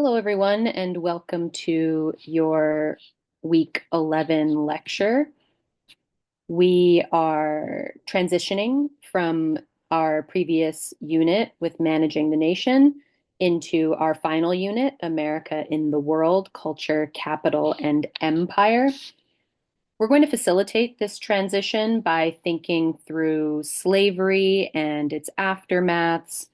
Hello, everyone, and welcome to your week 11 lecture. We are transitioning from our previous unit with Managing the Nation into our final unit, America in the World, Culture, Capital, and Empire. We're going to facilitate this transition by thinking through slavery and its aftermaths,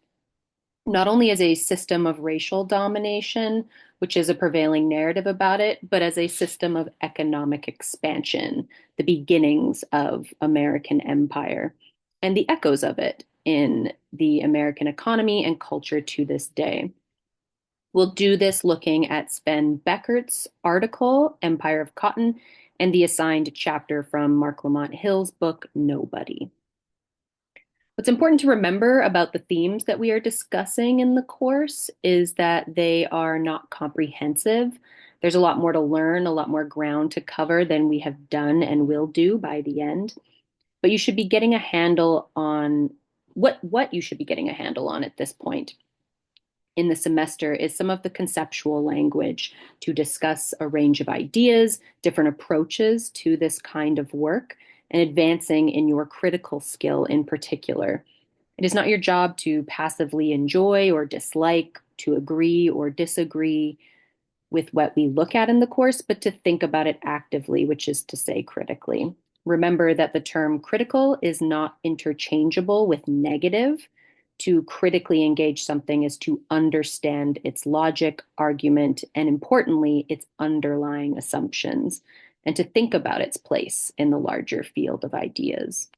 not only as a system of racial domination, which is a prevailing narrative about it, but as a system of economic expansion, the beginnings of American empire, and the echoes of it in the American economy and culture to this day. We'll do this looking at Sven Beckert's article, Empire of Cotton, and the assigned chapter from Marc Lamont Hill's book, Nobody. What's important to remember about the themes that we are discussing in the course is that they are not comprehensive. There's a lot more to learn, a lot more ground to cover than we have done and will do by the end. But you should be getting a handle on what you should be getting a handle on at this point in the semester is some of the conceptual language to discuss a range of ideas, different approaches to this kind of work, and advancing in your critical skill in particular. It is not your job to passively enjoy or dislike, to agree or disagree with what we look at in the course, but to think about it actively, which is to say critically. Remember that the term critical is not interchangeable with negative. To critically engage something is to understand its logic, argument, and importantly, its underlying assumptions, and to think about its place in the larger field of ideas.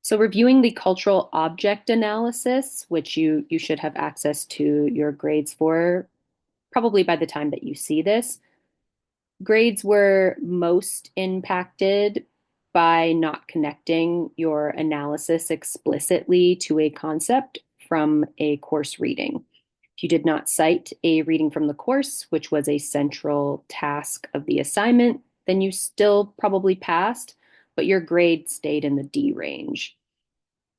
So reviewing the cultural object analysis, which you should have access to your grades for probably by the time that you see this, grades were most impacted by not connecting your analysis explicitly to a concept from a course reading. If you did not cite a reading from the course, which was a central task of the assignment, then you still probably passed, but your grade stayed in the D range.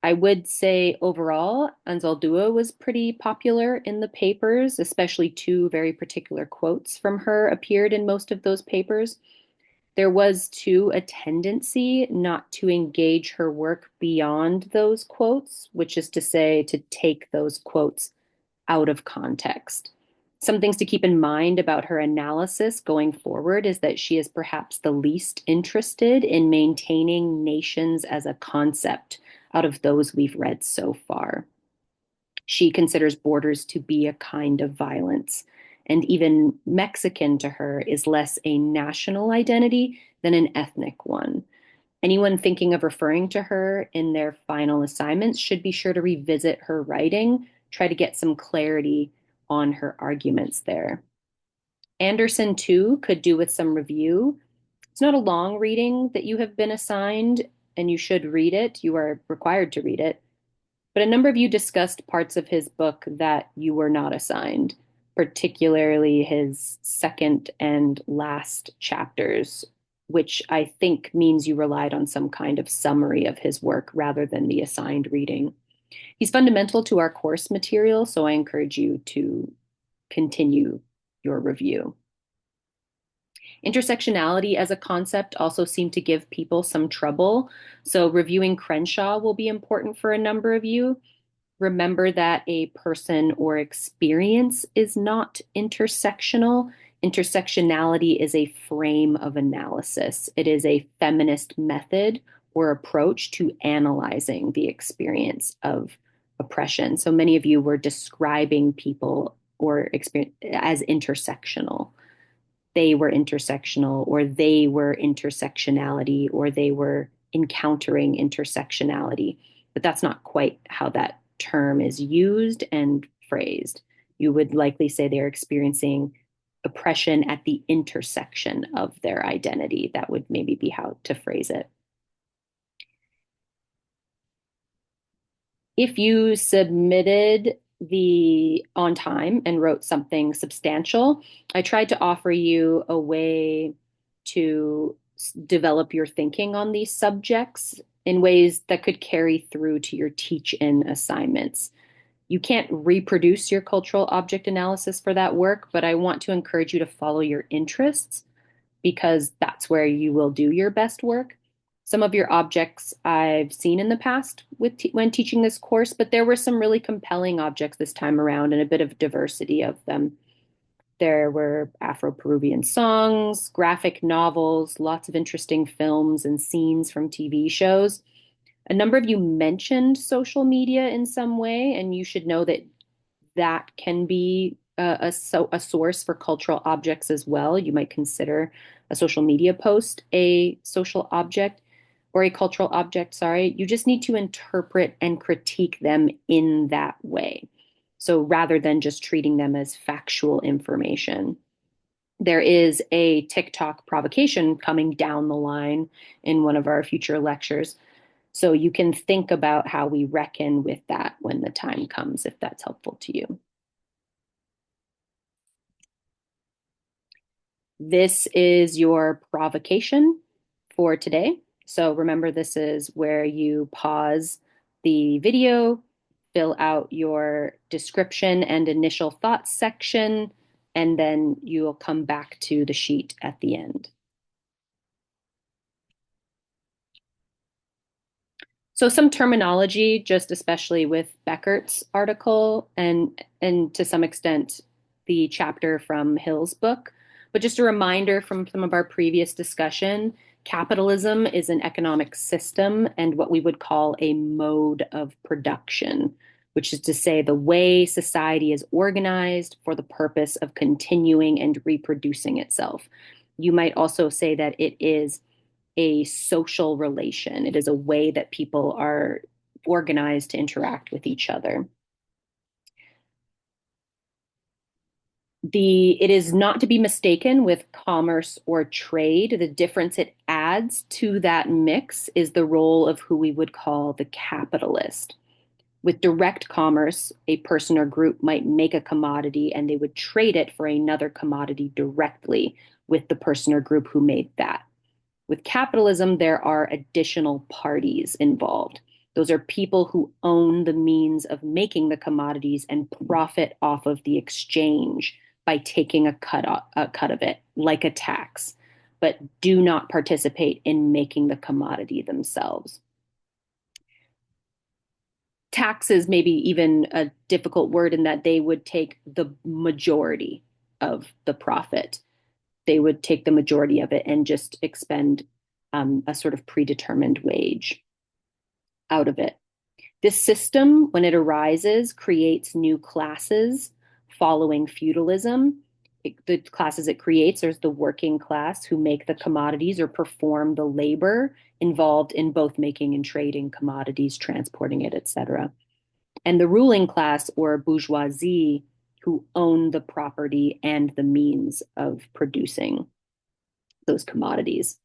I would say overall, Anzaldúa was pretty popular in the papers, especially two very particular quotes from her appeared in most of those papers. There was, too, a tendency not to engage her work beyond those quotes, which is to say, to take those quotes out of context. Some things to keep in mind about her analysis going forward is that she is perhaps the least interested in maintaining nations as a concept out of those we've read so far. She considers borders to be a kind of violence, and even Mexican to her is less a national identity than an ethnic one. Anyone thinking of referring to her in their final assignments should be sure to revisit her writing, try to get some clarity on her arguments there. Anderson, too, could do with some review. It's not a long reading that you have been assigned, and you should read it. You are required to read it. But a number of you discussed parts of his book that you were not assigned, particularly his second and last chapters, which I think means you relied on some kind of summary of his work rather than the assigned reading. He's fundamental to our course material, so I encourage you to continue your review. Intersectionality as a concept also seemed to give people some trouble, so reviewing Crenshaw will be important for a number of you. Remember that a person or experience is not intersectional. Intersectionality is a frame of analysis. It is a feminist method or approach to analyzing the experience of oppression. So many of you were describing people or experience as intersectional. They were intersectional, or they were intersectionality, or they were encountering intersectionality. But that's not quite how that term is used and phrased. You would likely say they're experiencing oppression at the intersection of their identity. That would maybe be how to phrase it. If you submitted the on time and wrote something substantial, I tried to offer you a way to develop your thinking on these subjects in ways that could carry through to your teach-in assignments. You can't reproduce your cultural object analysis for that work, but I want to encourage you to follow your interests because that's where you will do your best work. Some of your objects I've seen in the past when teaching this course, but there were some really compelling objects this time around and a bit of diversity of them. There were Afro-Peruvian songs, graphic novels, lots of interesting films and scenes from TV shows. A number of you mentioned social media in some way, and you should know that that can be a source for cultural objects as well. You might consider a social media post a social object or a cultural object, sorry. You just need to interpret and critique them in that way. So rather than just treating them as factual information. There is a TikTok provocation coming down the line in one of our future lectures. So you can think about how we reckon with that when the time comes, if that's helpful to you. This is your provocation for today. So remember, this is where you pause the video, fill out your description and initial thoughts section, and then you'll come back to the sheet at the end. So some terminology, just especially with Beckert's article and to some extent the chapter from Hill's book. But just a reminder from some of our previous discussion, capitalism is an economic system and what we would call a mode of production, which is to say the way society is organized for the purpose of continuing and reproducing itself. You might also say that it is a social relation. It is a way that people are organized to interact with each other. It is not to be mistaken with commerce or trade. The difference it adds to that mix is the role of who we would call the capitalist. With direct commerce, a person or group might make a commodity and they would trade it for another commodity directly with the person or group who made that. With capitalism, there are additional parties involved. Those are people who own the means of making the commodities and profit off of the exchange by taking a cut of it, like a tax, but do not participate in making the commodity themselves. Taxes may be even a difficult word in that they would take the majority of the profit. They would take the majority of it and just expend a sort of predetermined wage out of it. This system, when it arises, creates new classes following feudalism. The classes it creates, there's the working class who make the commodities or perform the labor involved in both making and trading commodities, transporting it, etc. And the ruling class or bourgeoisie who own the property and the means of producing those commodities.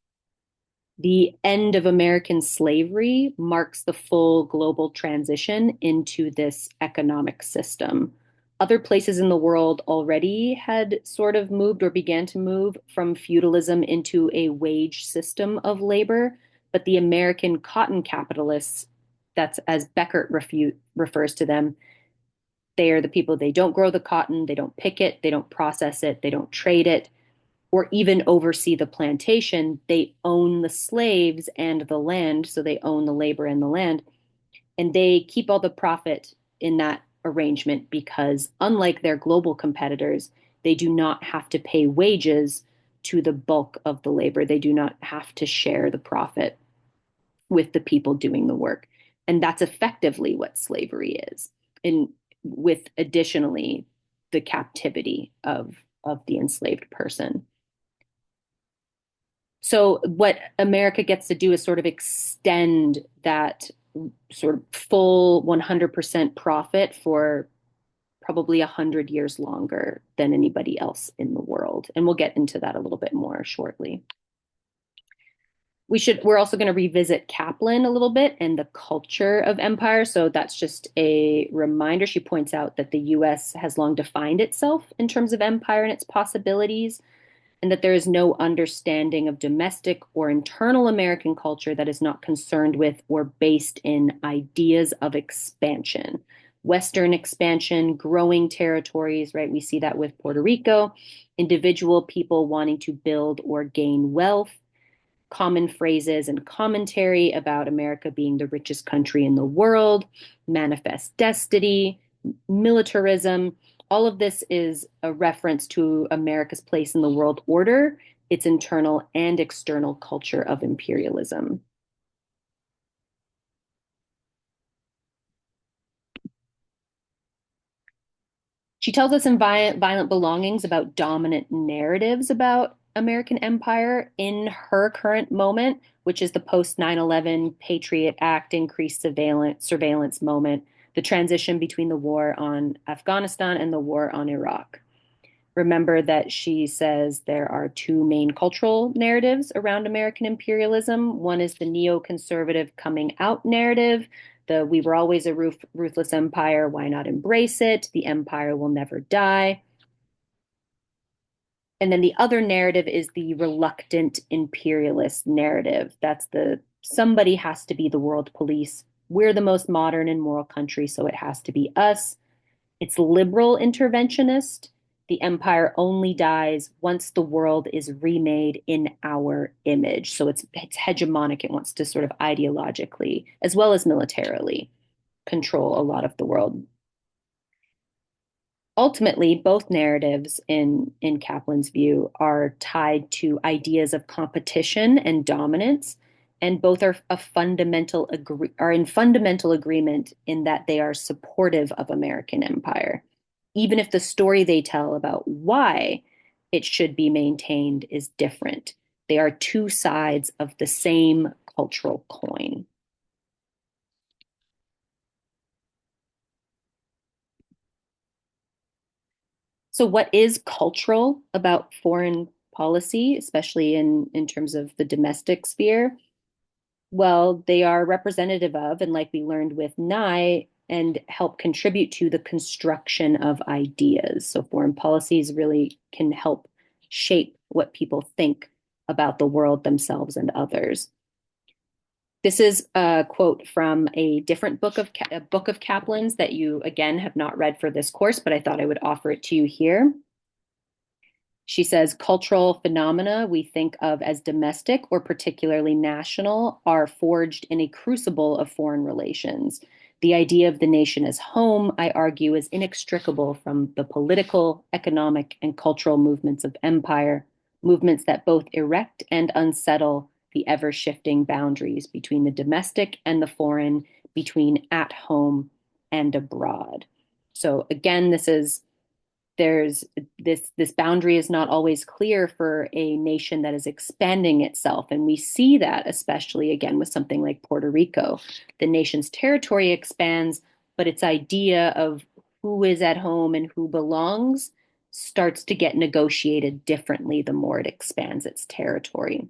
The end of American slavery marks the full global transition into this economic system. Other places in the world already had sort of moved or began to move from feudalism into a wage system of labor, but the American cotton capitalists, that's as Beckert refers to them, they are the people, they don't grow the cotton, they don't pick it, they don't process it, they don't trade it, or even oversee the plantation. They own the slaves and the land, so they own the labor and the land, and they keep all the profit in that arrangement because, unlike their global competitors, they do not have to pay wages to the bulk of the labor. They do not have to share the profit with the people doing the work. And that's effectively what slavery is. And with additionally the captivity of the enslaved person. So what America gets to do is sort of extend that sort of full 100% profit for probably 100 years longer than anybody else in the world. And we'll get into that a little bit more shortly. We're also going to revisit Kaplan a little bit and the culture of empire. So that's just a reminder. She points out that the US has long defined itself in terms of empire and its possibilities. and that there is no understanding of domestic or internal American culture that is not concerned with or based in ideas of expansion. Western expansion, growing territories, right? We see that with Puerto Rico, individual people wanting to build or gain wealth, common phrases and commentary about America being the richest country in the world, manifest destiny, militarism. All of this is a reference to America's place in the world order, its internal and external culture of imperialism. She tells us in Violent Belongings about dominant narratives about American empire in her current moment, which is the post 9/11 Patriot Act increased surveillance moment, the transition between the war on Afghanistan and the war on Iraq. Remember that she says there are two main cultural narratives around American imperialism. One is the neoconservative coming out narrative, the we were always a ruthless empire, why not embrace it? The empire will never die. And then the other narrative is the reluctant imperialist narrative. That's the somebody has to be the world police. We're the most modern and moral country, so it has to be us. It's liberal interventionist. The empire only dies once the world is remade in our image. So it's hegemonic. It wants to sort of ideologically, as well as militarily, control a lot of the world. Ultimately, both narratives in Kaplan's view are tied to ideas of competition and dominance, and both are in fundamental agreement in that they are supportive of American empire, even if the story they tell about why it should be maintained is different. They are two sides of the same cultural coin. So, what is cultural about foreign policy, especially in terms of the domestic sphere? Well, they are representative of, and like we learned with Nye, and help contribute to the construction of ideas. So, foreign policies really can help shape what people think about the world, themselves, and others. This is a quote from a different book of Kaplan's that you again have not read for this course, but I thought I would offer it to you here. She says cultural phenomena we think of as domestic or particularly national are forged in a crucible of foreign relations. The idea of the nation as home, I argue, is inextricable from the political, economic, and cultural movements of empire, movements that both erect and unsettle the ever shifting boundaries between the domestic and the foreign, between at home and abroad. So, again, there's this boundary is not always clear for a nation that is expanding itself, and we see that especially again with something like Puerto Rico. The nation's territory expands, but its idea of who is at home and who belongs starts to get negotiated differently the more it expands its territory.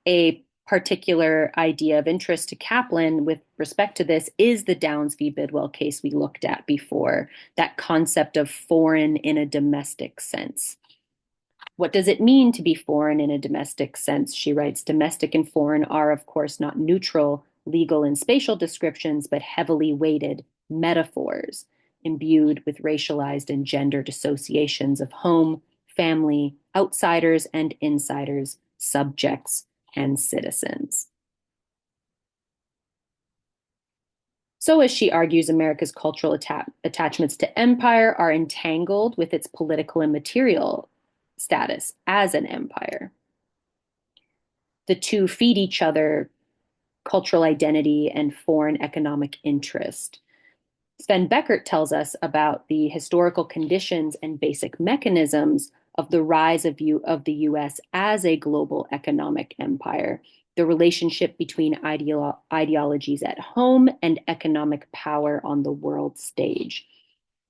A particular idea of interest to Kaplan with respect to this is the Downs v. Bidwell case we looked at before, that concept of foreign in a domestic sense. What does it mean to be foreign in a domestic sense? She writes, domestic and foreign are, of course, not neutral, legal, and spatial descriptions, but heavily weighted metaphors imbued with racialized and gendered associations of home, family, outsiders and insiders, subjects, and citizens. So, as she argues, America's cultural attachments to empire are entangled with its political and material status as an empire. The two feed each other, cultural identity and foreign economic interest. Sven Beckert tells us about the historical conditions and basic mechanisms of the rise of the US as a global economic empire, the relationship between ideologies at home and economic power on the world stage.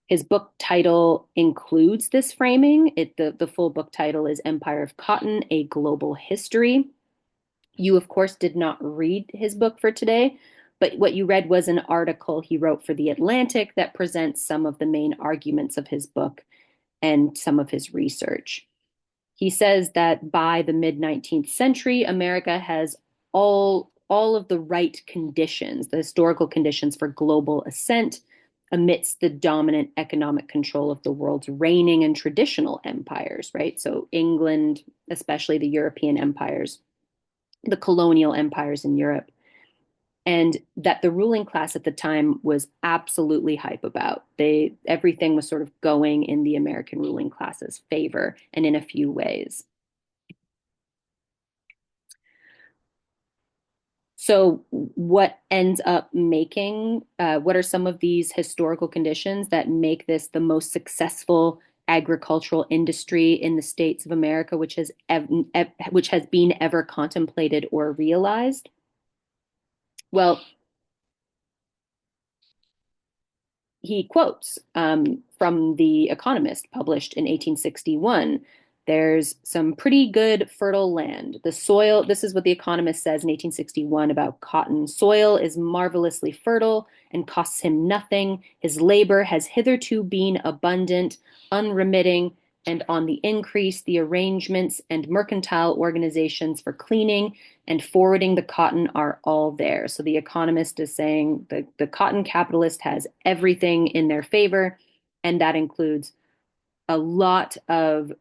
His book title includes this framing. The full book title is Empire of Cotton, A Global History. You, of course, did not read his book for today, but what you read was an article he wrote for The Atlantic that presents some of the main arguments of his book and some of his research. He says that by the mid 19th century, America has all of the right conditions, the historical conditions for global ascent amidst the dominant economic control of the world's reigning and traditional empires, right? So England, especially the European empires, the colonial empires in Europe, and that the ruling class at the time was absolutely hype about. Everything was sort of going in the American ruling class's favor and in a few ways. So what ends up what are some of these historical conditions that make this the most successful agricultural industry in the states of America, which has been ever contemplated or realized? Well, he quotes from The Economist, published in 1861. There's some pretty good fertile land. The soil, this is what The Economist says in 1861 about cotton. Soil is marvelously fertile and costs him nothing. His labor has hitherto been abundant, unremitting, and on the increase. The arrangements and mercantile organizations for cleaning and forwarding the cotton are all there. So the Economist is saying the cotton capitalist has everything in their favor, and that includes a lot of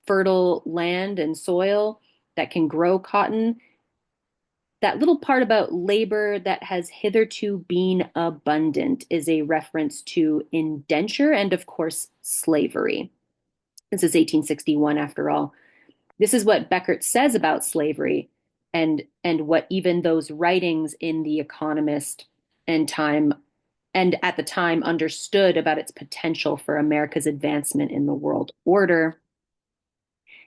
fertile land and soil that can grow cotton. That little part about labor that has hitherto been abundant is a reference to indenture and, of course, slavery. This is 1861, after all. This is what Beckert says about slavery, and what even those writings in The Economist and Time and at the time understood about its potential for America's advancement in the world order.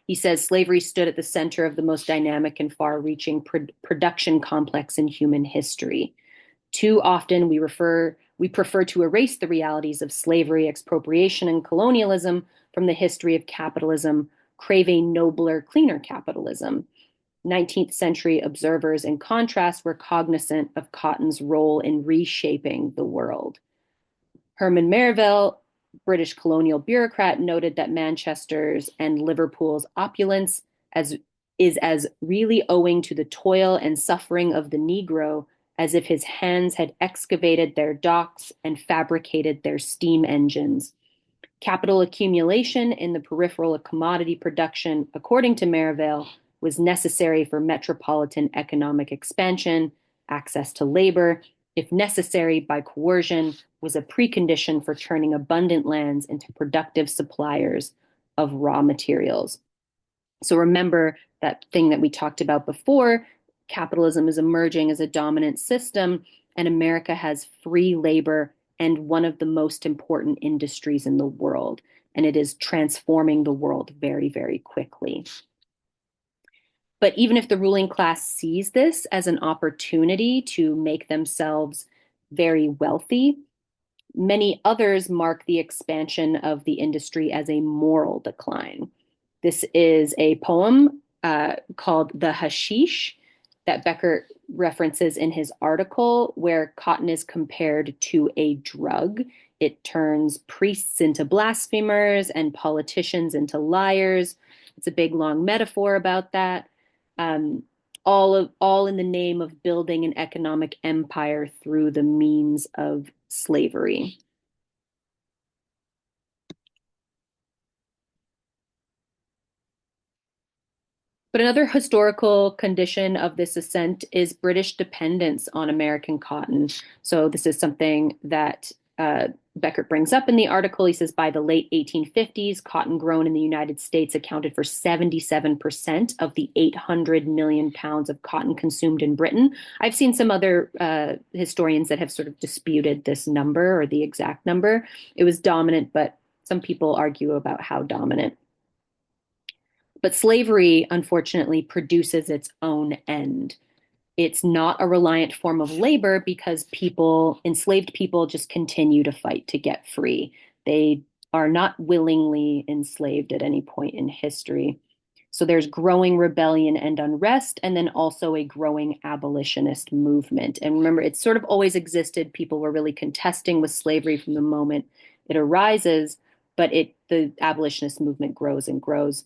He says slavery stood at the center of the most dynamic and far-reaching production complex in human history. Too often we prefer to erase the realities of slavery, expropriation, and colonialism from the history of capitalism, crave a nobler, cleaner capitalism. 19th century observers, in contrast, were cognizant of cotton's role in reshaping the world. Herman Melville, British colonial bureaucrat, noted that Manchester's and Liverpool's opulence is as really owing to the toil and suffering of the Negro as if his hands had excavated their docks and fabricated their steam engines. Capital accumulation in the peripheral of commodity production, according to Merivale, was necessary for metropolitan economic expansion. Access to labor, if necessary by coercion, was a precondition for turning abundant lands into productive suppliers of raw materials. So remember that thing that we talked about before, capitalism is emerging as a dominant system, and America has free labor and one of the most important industries in the world. And it is transforming the world very, very quickly. But even if the ruling class sees this as an opportunity to make themselves very wealthy, many others mark the expansion of the industry as a moral decline. This is a poem called The Hashish that Beckert references in his article, where cotton is compared to a drug. It turns priests into blasphemers and politicians into liars. It's a big, long metaphor about that. All in the name of building an economic empire through the means of slavery. But another historical condition of this ascent is British dependence on American cotton. So this is something that Beckert brings up in the article. He says by the late 1850s, cotton grown in the United States accounted for 77% of the 800 million pounds of cotton consumed in Britain. I've seen some other historians that have sort of disputed this number or the exact number. It was dominant, but some people argue about how dominant. But slavery, unfortunately, produces its own end. It's not a reliant form of labor because enslaved people just continue to fight to get free. They are not willingly enslaved at any point in history. So there's growing rebellion and unrest, and then also a growing abolitionist movement. And remember, it's sort of always existed. People were really contesting with slavery from the moment it arises, but the abolitionist movement grows and grows.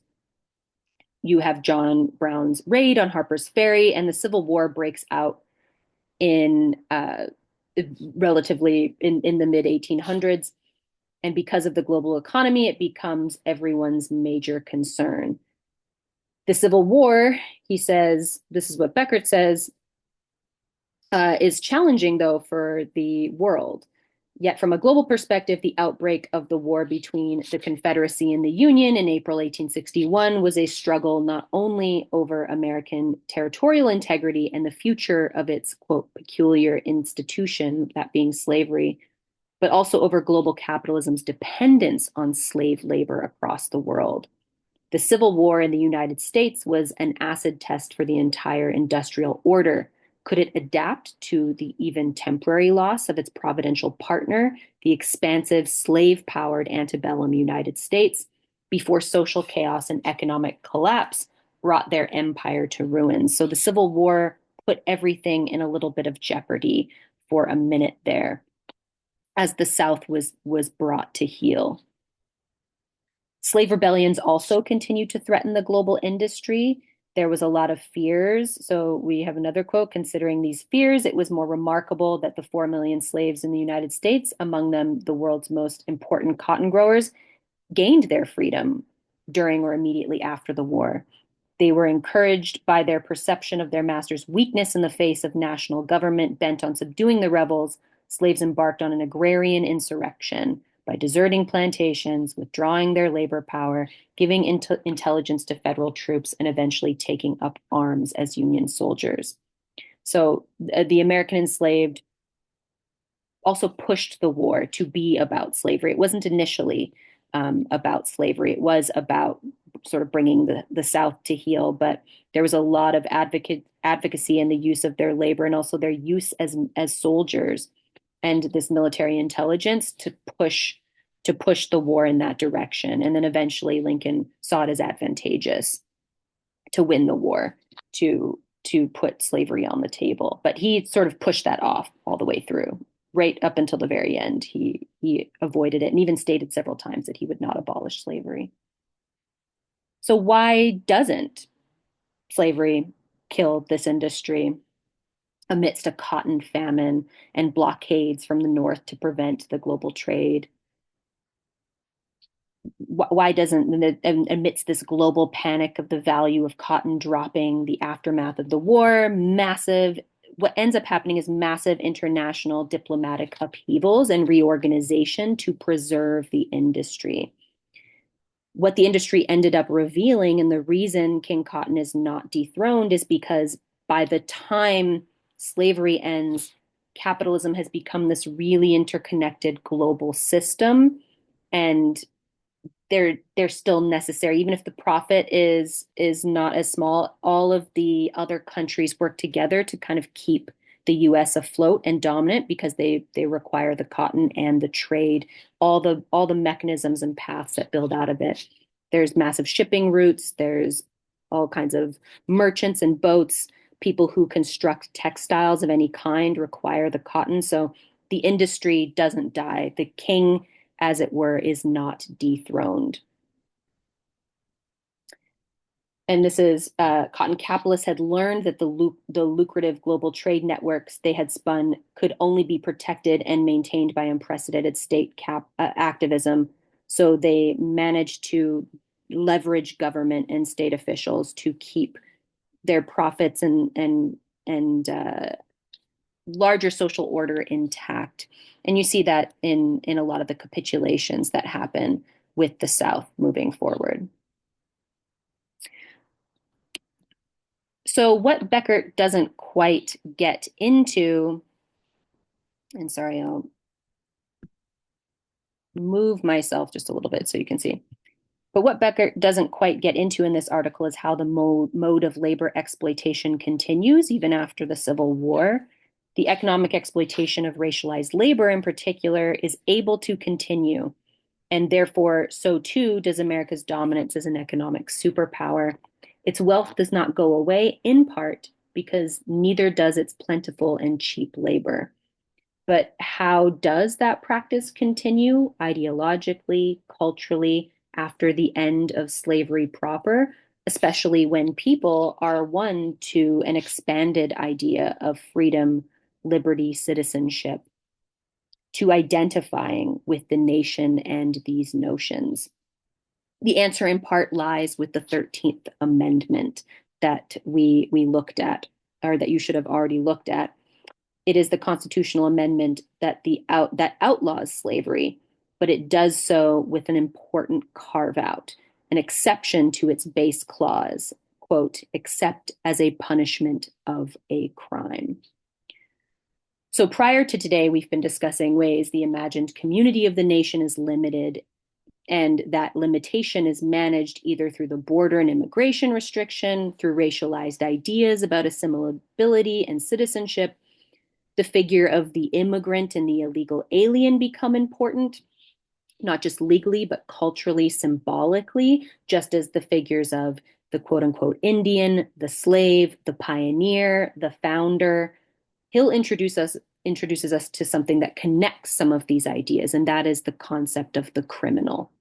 you have John Brown's raid on Harper's Ferry, and the Civil War breaks out in relatively in the mid 1800s. And because of the global economy, it becomes everyone's major concern. The Civil War, he says, this is what Beckert says, is challenging, though, for the world. Yet, from a global perspective, the outbreak of the war between the Confederacy and the Union in April 1861 was a struggle not only over American territorial integrity and the future of its, quote, peculiar institution, that being slavery, but also over global capitalism's dependence on slave labor across the world. The Civil War in the United States was an acid test for the entire industrial order. Could it adapt to the even temporary loss of its providential partner, the expansive slave-powered antebellum United States, before social chaos and economic collapse brought their empire to ruin? So the Civil War put everything in a little bit of jeopardy for a minute there as the South was brought to heel. Slave rebellions also continued to threaten the global industry. There was a lot of fears. So we have another quote, considering these fears, it was more remarkable that the 4 million slaves in the United States, among them the world's most important cotton growers, gained their freedom during or immediately after the war. They were encouraged by their perception of their master's weakness in the face of national government bent on subduing the rebels. Slaves embarked on an agrarian insurrection by deserting plantations, withdrawing their labor power, giving intelligence to federal troops, and eventually taking up arms as Union soldiers. So the American enslaved also pushed the war to be about slavery. It wasn't initially about slavery. It was about sort of bringing the South to heel, but there was a lot of advocacy in the use of their labor and also their use as soldiers and this military intelligence to push the war in that direction. And then eventually Lincoln saw it as advantageous to win the war, to put slavery on the table. But he sort of pushed that off all the way through. Right up until the very end, he avoided it and even stated several times that he would not abolish slavery. So why doesn't slavery kill this industry amidst a cotton famine and blockades from the North to prevent the global trade? Why doesn't, amidst this global panic of the value of cotton dropping, the aftermath of the war, what ends up happening is massive international diplomatic upheavals and reorganization to preserve the industry. What the industry ended up revealing, and the reason King Cotton is not dethroned, is because by the time slavery ends, capitalism has become this really interconnected global system, and they're still necessary. Even if the profit is not as small, all of the other countries work together to kind of keep the US afloat and dominant because they require the cotton and the trade, all the mechanisms and paths that build out of it. There's massive shipping routes, there's all kinds of merchants and boats, people who construct textiles of any kind require the cotton. So the industry doesn't die. The king, as it were, is not dethroned. And this is cotton capitalists had learned that the lucrative global trade networks they had spun could only be protected and maintained by unprecedented state activism. So they managed to leverage government and state officials to keep their profits and larger social order intact. And you see that in a lot of the capitulations that happen with the South moving forward. So what Beckert doesn't quite get into, and sorry, I'll move myself just a little bit so you can see. But what Beckert doesn't quite get into in this article is how the mode of labor exploitation continues even after the Civil War. The economic exploitation of racialized labor in particular is able to continue. And therefore, so too does America's dominance as an economic superpower. Its wealth does not go away, in part because neither does its plentiful and cheap labor. But how does that practice continue ideologically, culturally, after the end of slavery proper? especially when people are won to an expanded idea of freedom, liberty, citizenship, to identifying with the nation and these notions. The answer in part lies with the 13th Amendment that we looked at, or that you should have already looked at. It is the constitutional amendment that outlaws slavery, but it does so with an important carve out, an exception to its base clause, quote, except as a punishment of a crime. So prior to today, we've been discussing ways the imagined community of the nation is limited, and that limitation is managed either through the border and immigration restriction, through racialized ideas about assimilability and citizenship. The figure of the immigrant and the illegal alien become important, not just legally, but culturally, symbolically, just as the figures of the quote unquote Indian, the slave, the pioneer, the founder. Hill introduces us to something that connects some of these ideas, and that is the concept of the criminal.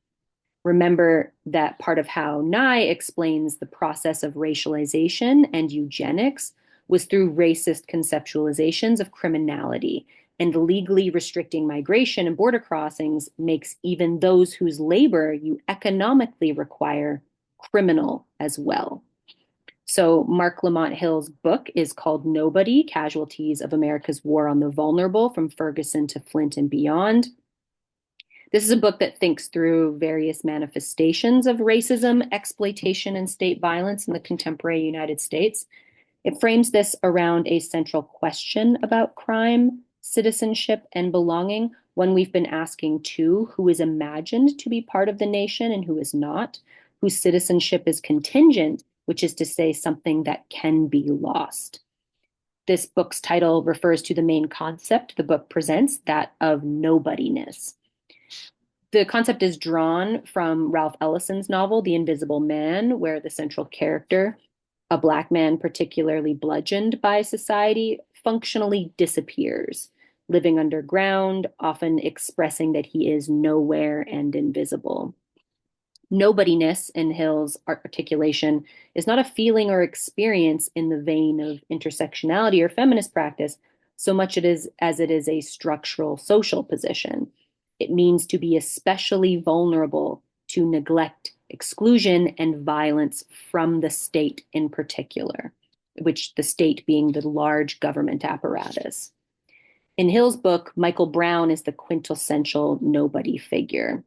Remember that part of how Nye explains the process of racialization and eugenics was through racist conceptualizations of criminality, and legally restricting migration and border crossings makes even those whose labor you economically require criminal as well. So Mark Lamont Hill's book is called Nobody: Casualties of America's War on the Vulnerable from Ferguson to Flint and Beyond. This is a book that thinks through various manifestations of racism, exploitation, and state violence in the contemporary United States. It frames this around a central question about crime, citizenship, and belonging, one we've been asking too: who is imagined to be part of the nation and who is not, whose citizenship is contingent, which is to say something that can be lost. This book's title refers to the main concept the book presents, that of nobodiness. The concept is drawn from Ralph Ellison's novel, The Invisible Man, where the central character, a Black man particularly bludgeoned by society, functionally disappears, living underground, often expressing that he is nowhere and invisible. Nobodiness, in Hill's articulation, is not a feeling or experience in the vein of intersectionality or feminist practice, so much as it is a structural social position. It means to be especially vulnerable to neglect, exclusion, and violence from the state in particular, which the state being the large government apparatus. In Hill's book, Michael Brown is the quintessential nobody figure.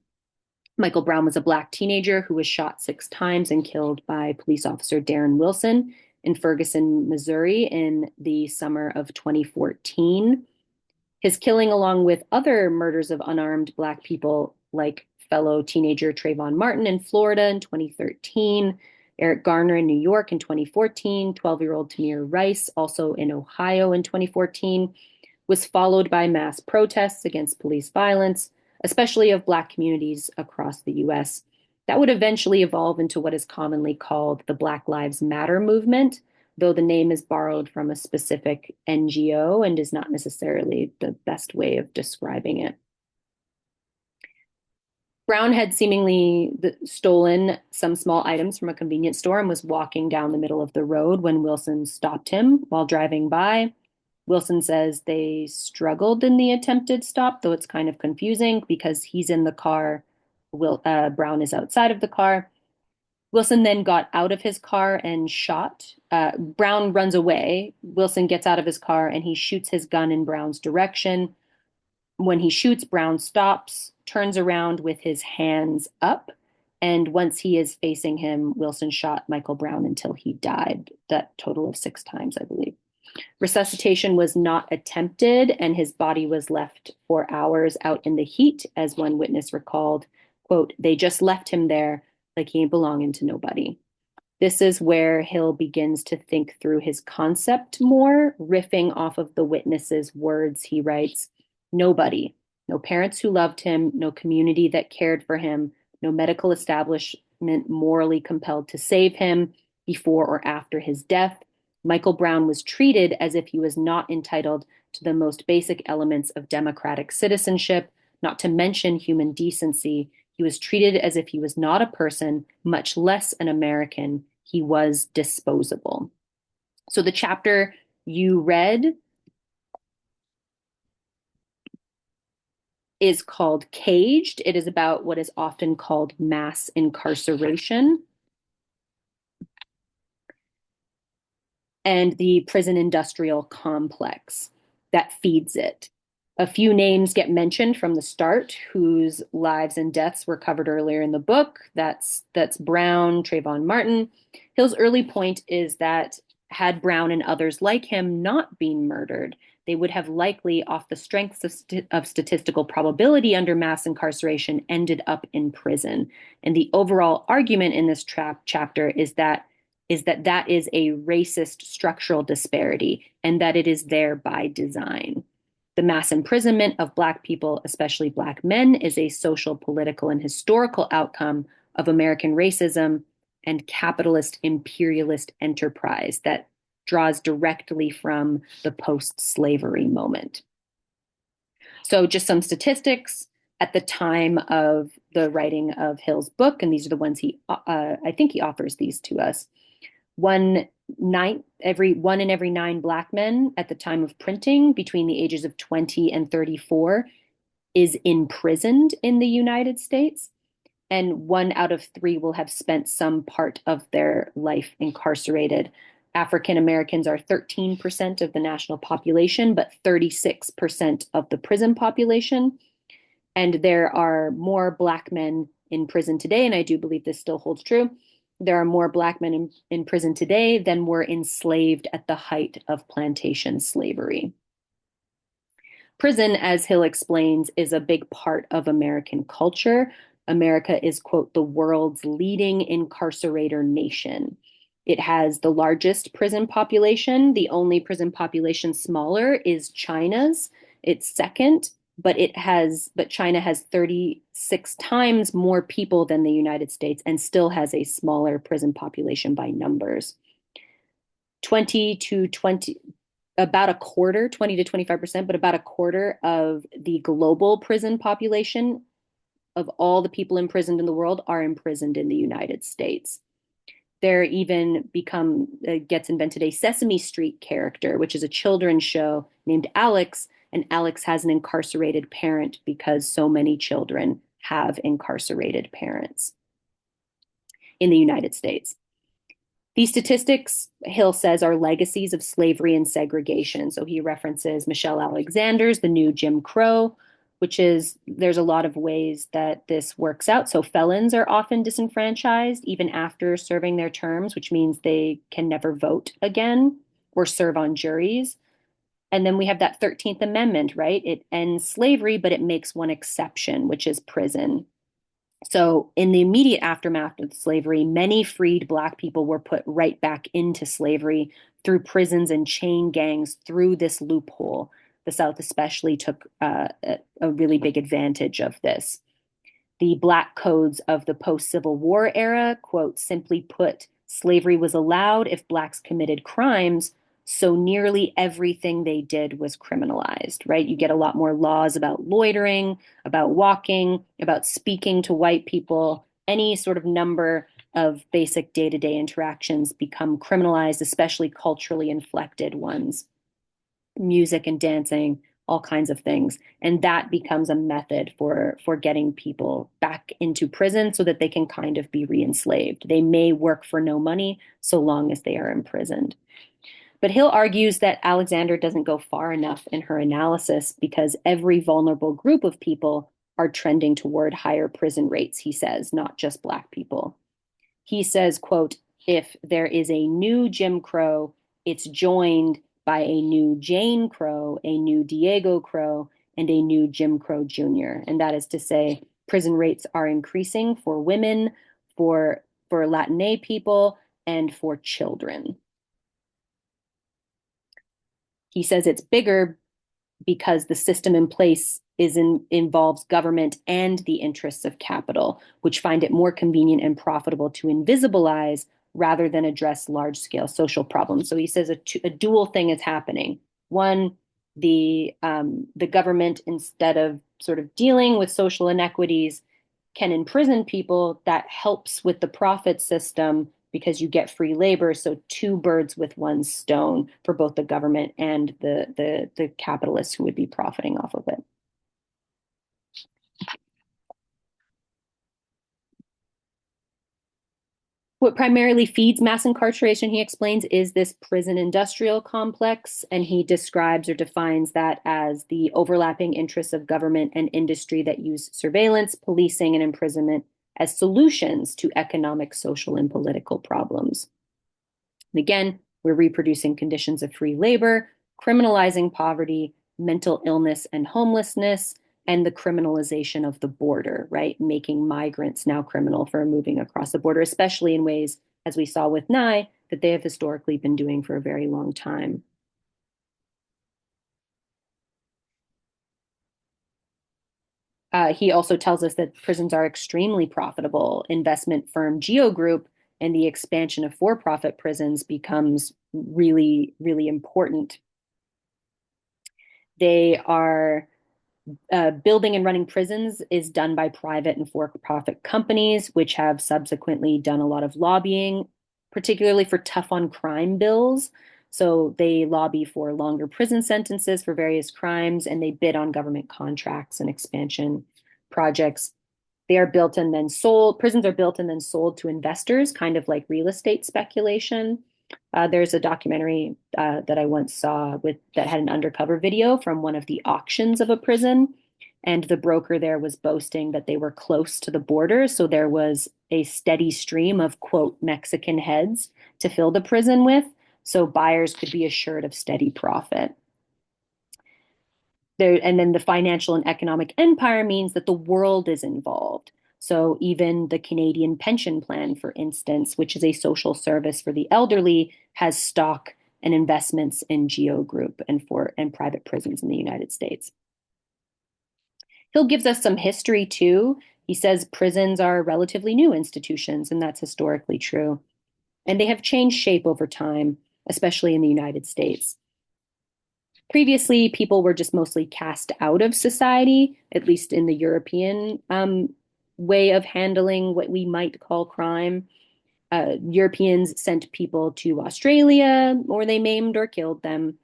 Michael Brown was a Black teenager who was shot 6 times and killed by police officer Darren Wilson in Ferguson, Missouri in the summer of 2014. His killing, along with other murders of unarmed Black people, like fellow teenager Trayvon Martin in Florida in 2013, Eric Garner in New York in 2014, 12-year-old Tamir Rice also in Ohio in 2014, was followed by mass protests against police violence, especially of Black communities across the US. That would eventually evolve into what is commonly called the Black Lives Matter movement, though the name is borrowed from a specific NGO and is not necessarily the best way of describing it. Brown had seemingly stolen some small items from a convenience store and was walking down the middle of the road when Wilson stopped him while driving by. Wilson says they struggled in the attempted stop, though it's kind of confusing because he's in the car. Brown is outside of the car. Wilson then got out of his car and shot. Brown runs away. Wilson gets out of his car and he shoots his gun in Brown's direction. When he shoots, Brown stops, turns around with his hands up, and once he is facing him, Wilson shot Michael Brown until he died. That total of 6 times, I believe. Resuscitation was not attempted, and his body was left for hours out in the heat, as one witness recalled, quote, "They just left him there like he ain't belonging to nobody." This is where Hill begins to think through his concept more, riffing off of the witness's words. He writes, "Nobody, no parents who loved him, no community that cared for him, no medical establishment morally compelled to save him before or after his death. Michael Brown was treated as if he was not entitled to the most basic elements of democratic citizenship, not to mention human decency. He was treated as if he was not a person, much less an American. he was disposable. So the chapter you read is called Caged. It is about what is often called mass incarceration and the prison industrial complex that feeds it. A few names get mentioned from the start whose lives and deaths were covered earlier in the book. That's Brown, Trayvon Martin. Hill's early point is that had Brown and others like him not been murdered, they would have likely, off the strengths of statistical probability under mass incarceration, ended up in prison. And the overall argument in this chapter is that is a racist structural disparity and that it is there by design. The mass imprisonment of Black people, especially Black men, is a social, political, and historical outcome of American racism and capitalist imperialist enterprise that draws directly from the post-slavery moment. So just some statistics at the time of the writing of Hill's book, and these are the ones I think he offers these to us. One in every 9 Black men at the time of printing between the ages of 20 and 34 is imprisoned in the United States, and 1 out of 3 will have spent some part of their life incarcerated. African Americans are 13% of the national population, but 36% of the prison population. And there are more Black men in prison today, and I do believe this still holds true. There are more Black men in prison today than were enslaved at the height of plantation slavery. Prison, as Hill explains, is a big part of American culture. America is, quote, the world's leading incarcerator nation. It has the largest prison population. The only prison population smaller is China's. It's second, but China has 36 times more people than the United States and still has a smaller prison population by numbers. 20 to 20, about a quarter, 20 to 25%, but about a quarter of the global prison population of all the people imprisoned in the world are imprisoned in the United States. There even gets invented a Sesame Street character, which is a children's show named Alex, and Alex has an incarcerated parent because so many children have incarcerated parents in the United States. These statistics, Hill says, are legacies of slavery and segregation. So he references Michelle Alexander's The New Jim Crow, there's a lot of ways that this works out. So felons are often disenfranchised even after serving their terms, which means they can never vote again or serve on juries. And then we have that 13th Amendment, right? It ends slavery, but it makes one exception, which is prison. So in the immediate aftermath of slavery, many freed Black people were put right back into slavery through prisons and chain gangs through this loophole. The South especially took a really big advantage of this. The Black codes of the post-Civil War era, quote, simply put, slavery was allowed if Blacks committed crimes, so nearly everything they did was criminalized, right? You get a lot more laws about loitering, about walking, about speaking to white people. Any sort of number of basic day-to-day interactions become criminalized, especially culturally inflected ones. Music and dancing, all kinds of things. And that becomes a method for getting people back into prison so that they can kind of be re-enslaved. They may work for no money so long as they are imprisoned. But Hill argues that Alexander doesn't go far enough in her analysis because every vulnerable group of people are trending toward higher prison rates, he says, not just Black people. He says, quote, if there is a new Jim Crow, it's joined by a new Jane Crow, a new Diego Crow, and a new Jim Crow Jr. And that is to say, prison rates are increasing for women, for Latina people, and for children. He says it's bigger because the system in place involves government and the interests of capital, which find it more convenient and profitable to invisibilize rather than address large-scale social problems. So he says a dual thing is happening. One, the government, instead of sort of dealing with social inequities, can imprison people. That helps with the profit system because you get free labor. So two birds with one stone for both the government and the capitalists who would be profiting off of it. What primarily feeds mass incarceration, he explains, is this prison industrial complex. And he describes or defines that as the overlapping interests of government and industry that use surveillance, policing, and imprisonment as solutions to economic, social, and political problems. And again, we're reproducing conditions of free labor, criminalizing poverty, mental illness, and homelessness, and the criminalization of the border, right? Making migrants now criminal for moving across the border, especially in ways, as we saw with Nye, that they have historically been doing for a very long time. He also tells us that prisons are extremely profitable. Investment firm Geo Group and the expansion of for-profit prisons becomes really, really important. They are building and running prisons is done by private and for-profit companies, which have subsequently done a lot of lobbying, particularly for tough on crime bills. So they lobby for longer prison sentences for various crimes, and they bid on government contracts and expansion projects. They are built and then sold. Prisons are built and then sold to investors, kind of like real estate speculation. There's a documentary that I once saw that had an undercover video from one of the auctions of a prison, and the broker there was boasting that they were close to the border, so there was a steady stream of quote Mexican heads to fill the prison with, so buyers could be assured of steady profit. And then the financial and economic empire means that the world is involved. So even the Canadian Pension Plan, for instance, which is a social service for the elderly, has stock and investments in Geo Group and private prisons in the United States. He'll gives us some history too. He says prisons are relatively new institutions, and that's historically true. And they have changed shape over time, especially in the United States. Previously, people were just mostly cast out of society, at least in the European way of handling what we might call crime. Europeans sent people to Australia, or they maimed or killed them.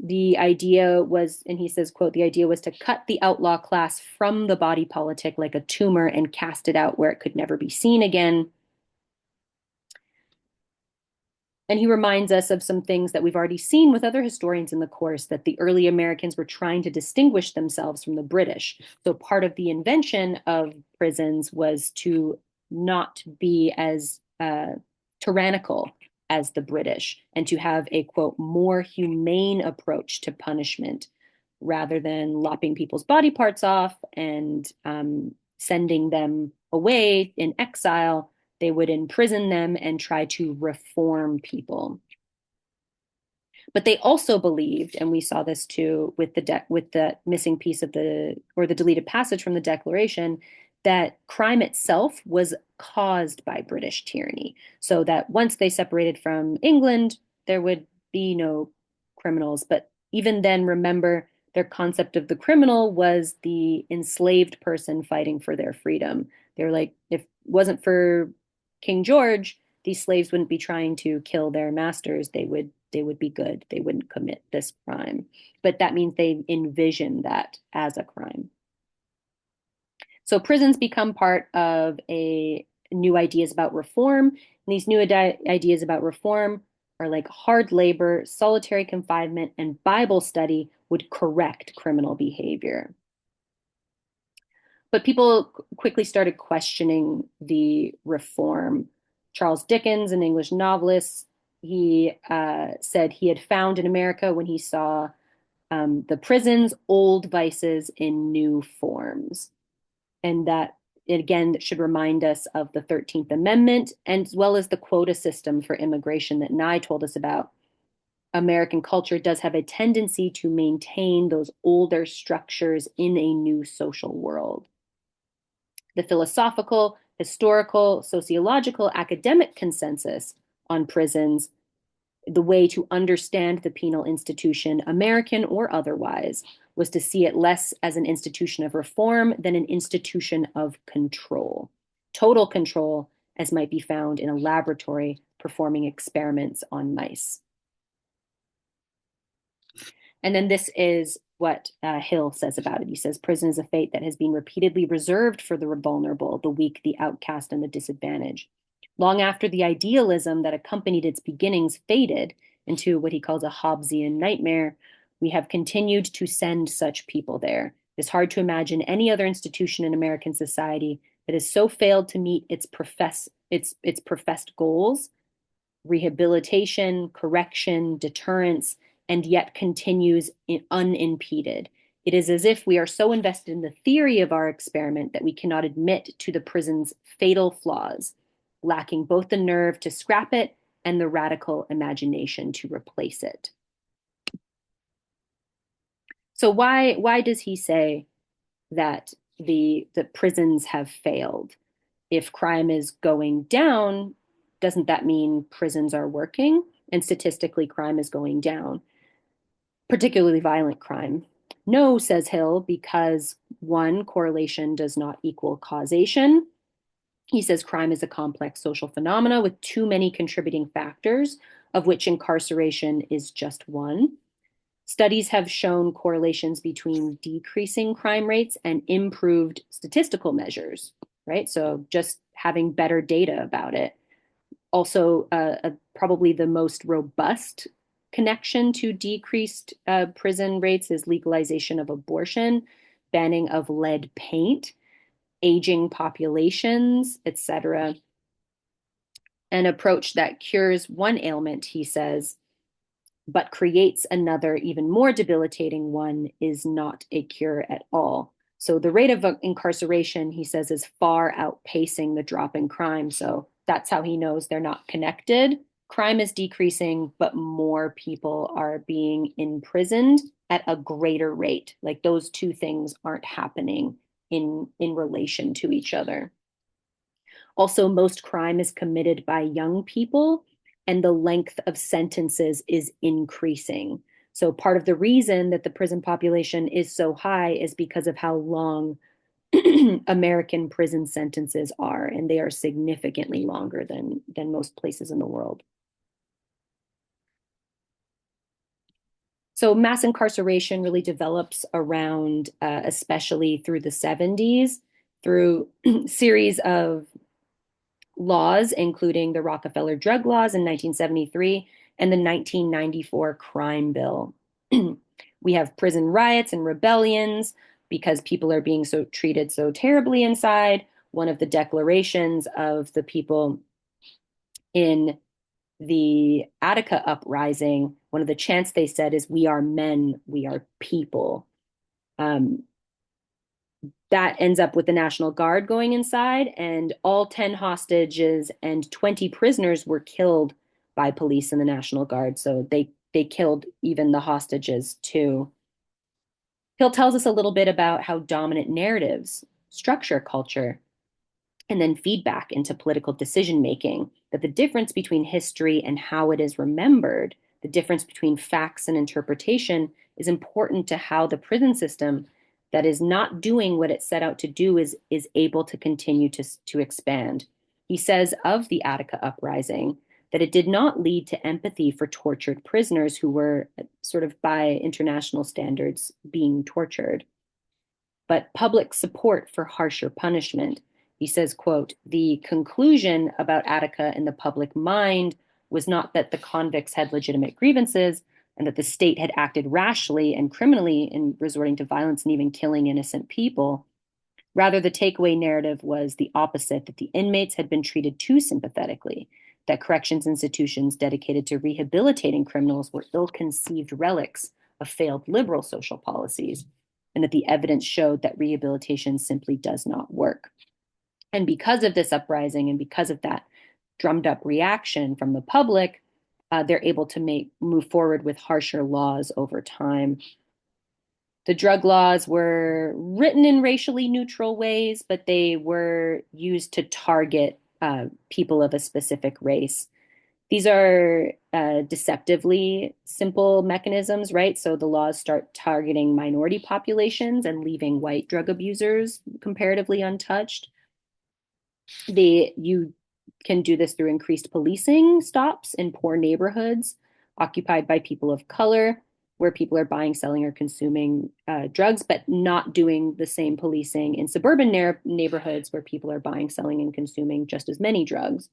The idea was, and he says, quote, the idea was to cut the outlaw class from the body politic like a tumor and cast it out where it could never be seen again. And he reminds us of some things that we've already seen with other historians in the course, that the early Americans were trying to distinguish themselves from the British. So part of the invention of prisons was to not be as tyrannical as the British and to have a, quote, more humane approach to punishment rather than lopping people's body parts off and sending them away in exile. They would imprison them and try to reform people. But they also believed, and we saw this too with the missing piece of the deleted passage from the Declaration, that crime itself was caused by British tyranny. So that once they separated from England, there would be no criminals. But even then, remember, their concept of the criminal was the enslaved person fighting for their freedom. They were like, if it wasn't for King George, these slaves wouldn't be trying to kill their masters. They would be good. They wouldn't commit this crime. But that means they envision that as a crime. So prisons become part of a new ideas about reform. And these new ideas about reform are like hard labor, solitary confinement, and Bible study would correct criminal behavior. But people quickly started questioning the reform. Charles Dickens, an English novelist, he said he had found in America, when he saw the prisons, old vices in new forms. And that, again, should remind us of the 13th Amendment, and as well as the quota system for immigration that Nye told us about. American culture does have a tendency to maintain those older structures in a new social world. The philosophical, historical, sociological, academic consensus on prisons, the way to understand the penal institution, American or otherwise, was to see it less as an institution of reform than an institution of control, total control, as might be found in a laboratory performing experiments on mice. And then this is what Hill says about it. He says, prison is a fate that has been repeatedly reserved for the vulnerable, the weak, the outcast, and the disadvantaged. Long after the idealism that accompanied its beginnings faded into what he calls a Hobbesian nightmare, we have continued to send such people there. It's hard to imagine any other institution in American society that has so failed to meet its professed goals, rehabilitation, correction, deterrence, and yet continues unimpeded. It is as if we are so invested in the theory of our experiment that we cannot admit to the prison's fatal flaws, lacking both the nerve to scrap it and the radical imagination to replace it. So why does he say that the prisons have failed? If crime is going down, doesn't that mean prisons are working? And statistically, crime is going down, particularly violent crime. No, says Hill, because one, correlation does not equal causation. He says crime is a complex social phenomena with too many contributing factors, of which incarceration is just one. Studies have shown correlations between decreasing crime rates and improved statistical measures, right? So just having better data about it. Also, probably the most robust connection to decreased prison rates is legalization of abortion, banning of lead paint, aging populations, etc. An approach that cures one ailment, he says, but creates another, even more debilitating one, is not a cure at all. So the rate of incarceration, he says, is far outpacing the drop in crime. So that's how he knows they're not connected. Crime is decreasing, but more people are being imprisoned at a greater rate. Like those two things aren't happening in relation to each other. Also, most crime is committed by young people, and the length of sentences is increasing. So part of the reason that the prison population is so high is because of how long American prison sentences are, and they are significantly longer than most places in the world. So mass incarceration really develops around, especially through the 70s, through series of laws, including the Rockefeller drug laws in 1973 and the 1994 crime bill. We have prison riots and rebellions because people are being so treated so terribly inside. One of the declarations of the people in the Attica uprising, one of the chants they said is, "We are men, we are people." That ends up with the National Guard going inside, and all 10 hostages and 20 prisoners were killed by police and the National Guard. So they killed even the hostages too. Hill tells us a little bit about how dominant narratives structure culture and then feedback into political decision making, that the difference between history and how it is remembered, the difference between facts and interpretation, is important to how the prison system that is not doing what it set out to do is able to continue to expand. He says of the Attica uprising that it did not lead to empathy for tortured prisoners who were sort of by international standards being tortured, but public support for harsher punishment. He says, quote, "The conclusion about Attica in the public mind was not that the convicts had legitimate grievances and that the state had acted rashly and criminally in resorting to violence and even killing innocent people. Rather, the takeaway narrative was the opposite, that the inmates had been treated too sympathetically, that corrections institutions dedicated to rehabilitating criminals were ill-conceived relics of failed liberal social policies, and that the evidence showed that rehabilitation simply does not work." And because of this uprising and because of that drummed up reaction from the public, they're able to move forward with harsher laws over time. The drug laws were written in racially neutral ways, but they were used to target people of a specific race. These are deceptively simple mechanisms, right? So the laws start targeting minority populations and leaving white drug abusers comparatively untouched. You can do this through increased policing stops in poor neighborhoods occupied by people of color, where people are buying, selling, or consuming drugs, but not doing the same policing in suburban neighborhoods where people are buying, selling, and consuming just as many drugs.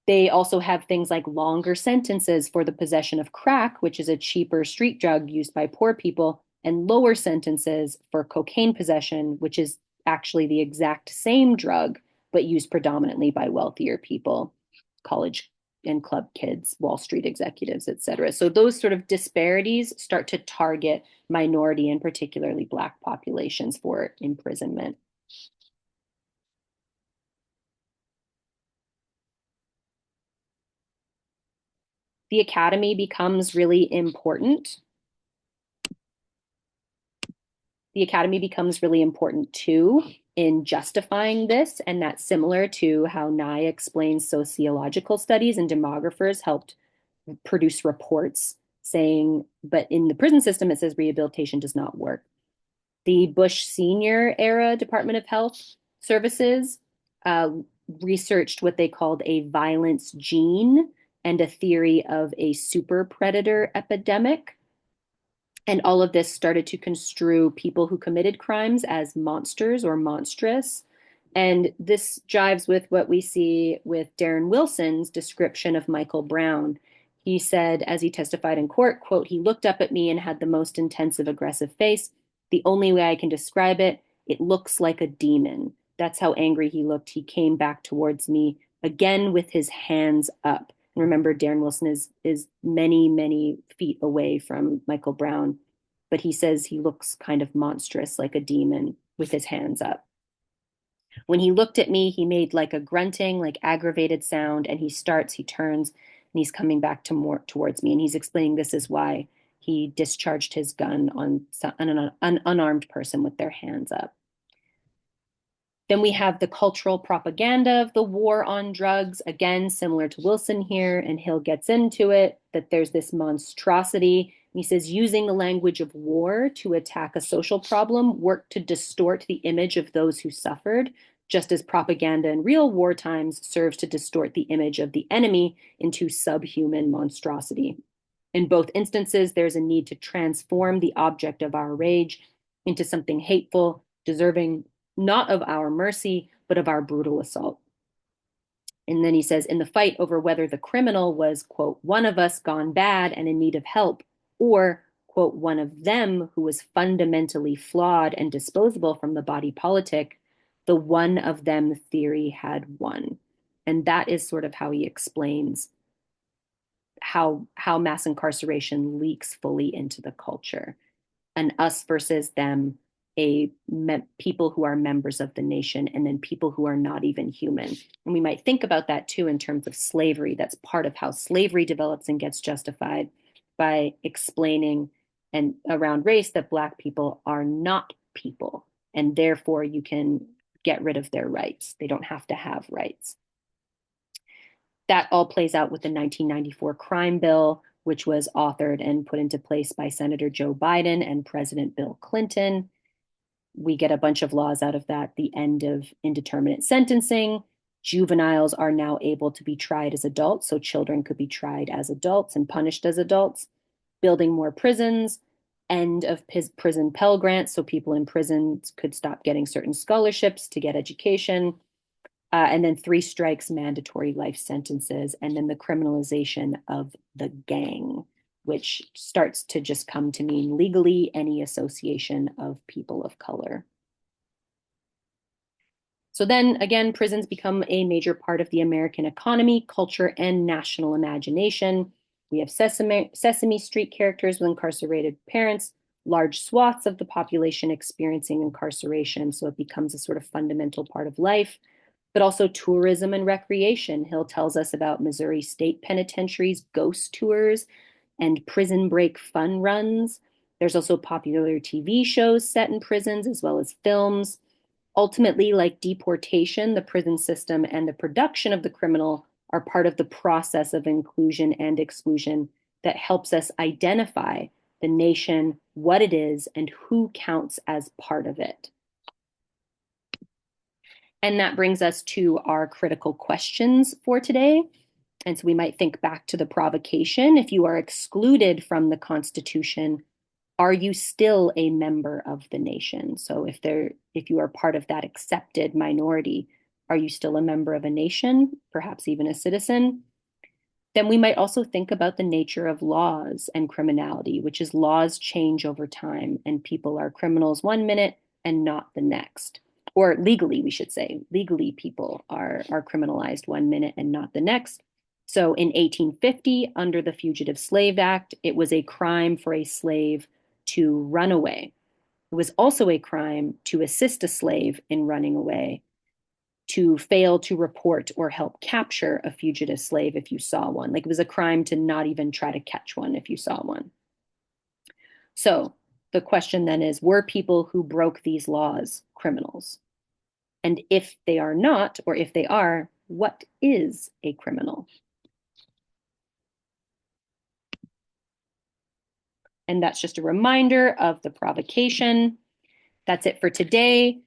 They also have things like longer sentences for the possession of crack, which is a cheaper street drug used by poor people, and lower sentences for cocaine possession, which is actually the exact same drug, but used predominantly by wealthier people, college and club kids, Wall Street executives, et cetera. So those sort of disparities start to target minority and particularly Black populations for imprisonment. The academy becomes really important. The academy becomes really important too in justifying this, and that's similar to how Nye explains sociological studies and demographers helped produce reports saying, but in the prison system, it says rehabilitation does not work. The Bush Senior era Department of Health Services uh, researched what they called a violence gene and a theory of a super predator epidemic. And all of this started to construe people who committed crimes as monsters or monstrous. And this jives with what we see with Darren Wilson's description of Michael Brown. He said, as he testified in court, quote, "He looked up at me and had the most intensive, aggressive face. The only way I can describe it, it looks like a demon. That's how angry he looked. He came back towards me again with his hands up." And remember, Darren Wilson is many, many feet away from Michael Brown, but he says he looks kind of monstrous, like a demon, with his hands up. When he looked at me, he made like a grunting, like aggravated sound, and he turns, and he's coming back towards me. And he's explaining this is why he discharged his gun on an unarmed person with their hands up. Then we have the cultural propaganda of the war on drugs, again, similar to Wilson here, and Hill gets into it, that there's this monstrosity. He says, using the language of war to attack a social problem worked to distort the image of those who suffered, just as propaganda in real war times serves to distort the image of the enemy into subhuman monstrosity. In both instances, there's a need to transform the object of our rage into something hateful, deserving not of our mercy, but of our brutal assault. And then he says, in the fight over whether the criminal was, quote, one of us gone bad and in need of help, or, quote, one of them who was fundamentally flawed and disposable from the body politic, the one of them theory had won. And that is sort of how he explains how mass incarceration leaks fully into the culture. An us versus them, people who are members of the nation, and then people who are not even human. And we might think about that too in terms of slavery. That's part of how slavery develops and gets justified by explaining and around race that Black people are not people, and therefore you can get rid of their rights. They don't have to have rights. That all plays out with the 1994 crime bill, which was authored and put into place by Senator Joe Biden and President Bill Clinton. We get a bunch of laws out of that. The end of indeterminate sentencing. Juveniles are now able to be tried as adults, so children could be tried as adults and punished as adults. Building more prisons. End of prison Pell Grants, so people in prison could stop getting certain scholarships to get education. And then 3 strikes, mandatory life sentences, and then the criminalization of the gang, which starts to just come to mean legally any association of people of color. So then again, prisons become a major part of the American economy, culture, and national imagination. We have Sesame Street characters with incarcerated parents, large swaths of the population experiencing incarceration, so it becomes a sort of fundamental part of life. But also tourism and recreation. Hill tells us about Missouri State Penitentiary's ghost tours and prison break fun runs. There's also popular TV shows set in prisons as well as films. Ultimately, like deportation, the prison system and the production of the criminal are part of the process of inclusion and exclusion that helps us identify the nation, what it is, and who counts as part of it. And that brings us to our critical questions for today. And so we might think back to the provocation. If you are excluded from the Constitution, are you still a member of the nation? So if you are part of that accepted minority, are you still a member of a nation, perhaps even a citizen? Then we might also think about the nature of laws and criminality, which is laws change over time and people are criminals one minute and not the next. Or legally, we should say, legally people are criminalized one minute and not the next. So in 1850, under the Fugitive Slave Act, it was a crime for a slave to run away. It was also a crime to assist a slave in running away, to fail to report or help capture a fugitive slave if you saw one. Like it was a crime to not even try to catch one if you saw one. So the question then is, were people who broke these laws criminals? And if they are not, or if they are, what is a criminal? And that's just a reminder of the provocation. That's it for today.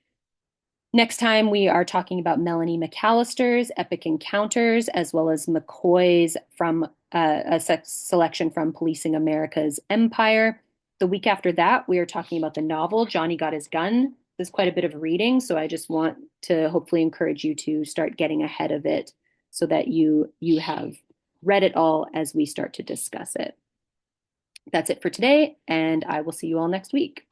Next time, we are talking about Melanie McAllister's Epic Encounters, as well as McCoy's from a selection from Policing America's Empire. The week after that, we are talking about the novel Johnny Got His Gun. There's quite a bit of reading, so I just want to hopefully encourage you to start getting ahead of it so that you have read it all as we start to discuss it. That's it for today, and I will see you all next week.